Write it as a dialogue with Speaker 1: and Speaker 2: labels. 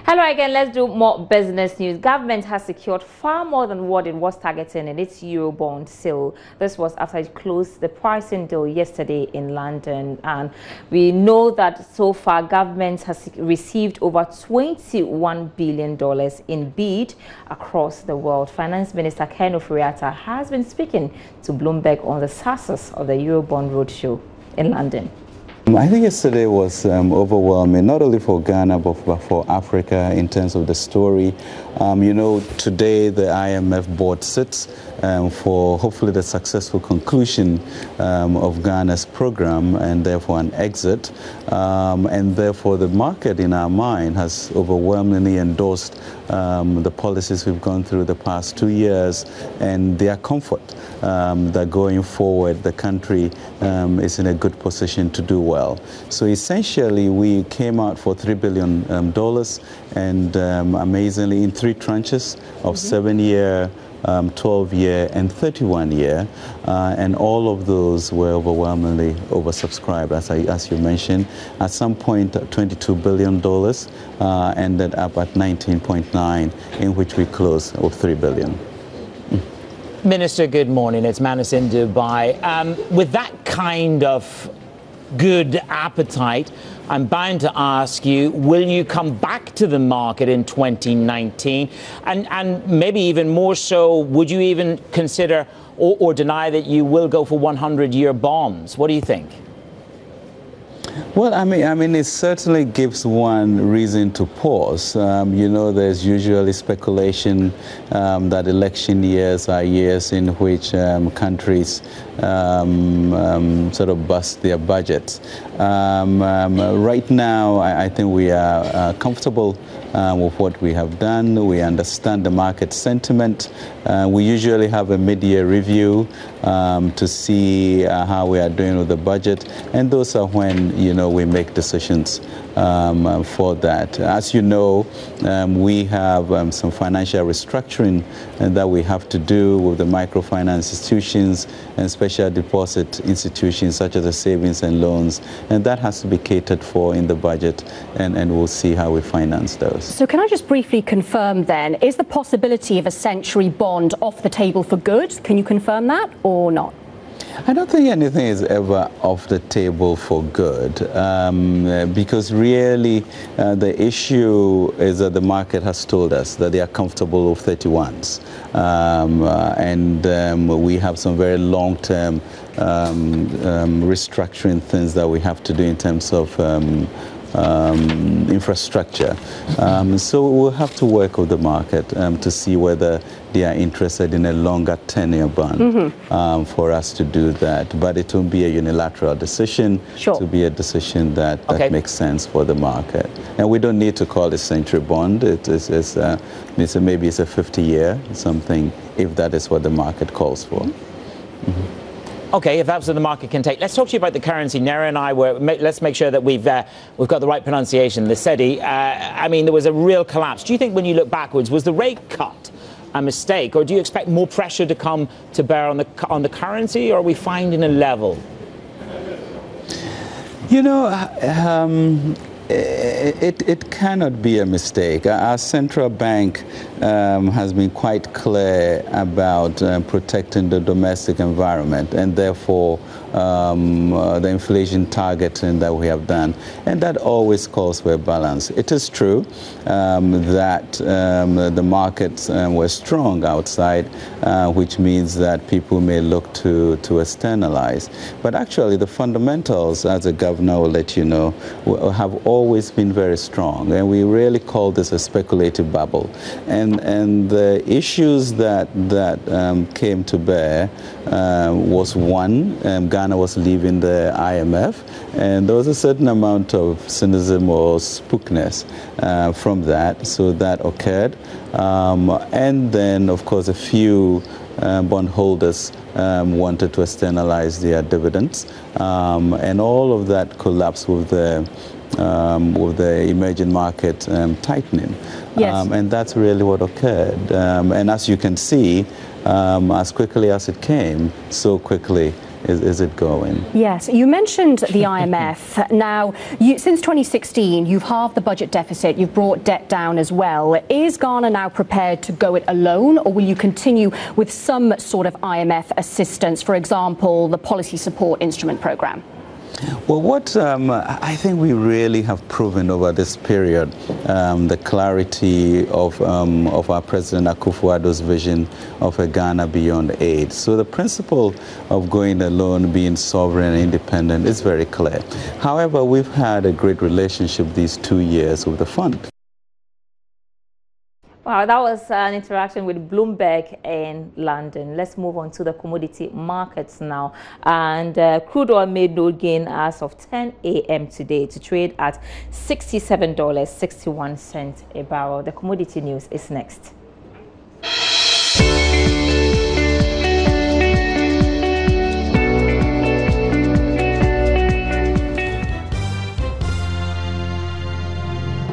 Speaker 1: Hello again, let's do more business news. Government has secured far more than what it was targeting in its Eurobond sale. This was after it closed the pricing deal yesterday in London. And we know that so far government has received over $21 billion in bid across the world. Finance Minister Ken Ofori-Atta has been speaking to Bloomberg on the success of the Eurobond roadshow in London.
Speaker 2: I think yesterday was overwhelming, not only for Ghana, but for Africa in terms of the story. Today the IMF board sits for hopefully the successful conclusion of Ghana's program and therefore an exit. And therefore the market in our mind has overwhelmingly endorsed the policies we've gone through the past 2 years and their comfort that going forward the country is in a good position to do well. So essentially we came out for $3 billion and amazingly in 3 tranches of 7-year, 12-year and 31-year, and all of those were overwhelmingly oversubscribed, as you mentioned. At some point, $22 billion ended up at 19.9, in which we closed with $3 billion.
Speaker 3: Minister, good morning. It's Manis in Dubai. With that kind of good appetite, I'm bound to ask you, will you come back to the market in 2019? And maybe even more so, would you even consider or deny that you will go for 100-year bonds? What do you think?
Speaker 2: Well, I mean, it certainly gives one reason to pause. There's usually speculation that election years are years in which countries sort of bust their budgets. Right now, I think we are comfortable with what we have done. We understand the market sentiment. We usually have a mid-year review to see how we are doing with the budget, and those are when we make decisions for that. As you know, we have some financial restructuring that we have to do with the microfinance institutions and special deposit institutions such as the savings and loans, and that has to be catered for in the budget, and we'll see how we finance those.
Speaker 4: So can I just briefly confirm then, is the possibility of a century bond off the table for good? Can you confirm that or not?
Speaker 2: I don't think anything is ever off the table for good, because really the issue is that the market has told us that they are comfortable with 31s, and we have some very long-term restructuring things that we have to do in terms of infrastructure. So we'll have to work with the market to see whether they are interested in a longer tenure bond for us to do that. But it won't be a unilateral decision.
Speaker 4: Sure.
Speaker 2: To be a decision that makes sense for the market. And we don't need to call it century bond. Maybe it's a 50-year something, if that is what the market calls for.
Speaker 3: Okay, if that's what the market can take. Let's talk to you about the currency. Naira and I let's make sure that we've got the right pronunciation, the cedi. I mean, there was a real collapse. Do you think when you look backwards, was the rate cut a mistake, or do you expect more pressure to come to bear on the currency, or are we finding a level?
Speaker 2: It cannot be a mistake. Our central bank has been quite clear about protecting the domestic environment and therefore the inflation targeting that we have done. And that always calls for a balance. It is true that the markets were strong outside, which means that people may look to externalize. But actually the fundamentals, as the governor will let you know, have always been very strong, and we really call this a speculative bubble. And the issues that came to bear was one, Ghana was leaving the IMF, and there was a certain amount of cynicism or spookness from that, so that occurred. And then, of course, a few bondholders wanted to externalize their dividends, and all of that collapsed with the emerging market tightening.
Speaker 4: Yes.
Speaker 2: And that's really what occurred. And as you can see, as quickly as it came, so quickly is it going?
Speaker 4: Yes, you mentioned the IMF. Now, since 2016, you've halved the budget deficit, you've brought debt down as well. Is Ghana now prepared to go it alone, or will you continue with some sort of IMF assistance, for example, the Policy Support Instrument Programme?
Speaker 2: Well, what I think we really have proven over this period, the clarity of our President Akufo-Addo's vision of a Ghana beyond aid. So the principle of going alone, being sovereign and independent is very clear. However, we've had a great relationship these 2 years with the fund.
Speaker 1: Wow, that was an interaction with Bloomberg in London. Let's move on to the commodity markets now. And crude oil made no gain as of 10 a.m. today to trade at $67.61 a barrel. The commodity news is next.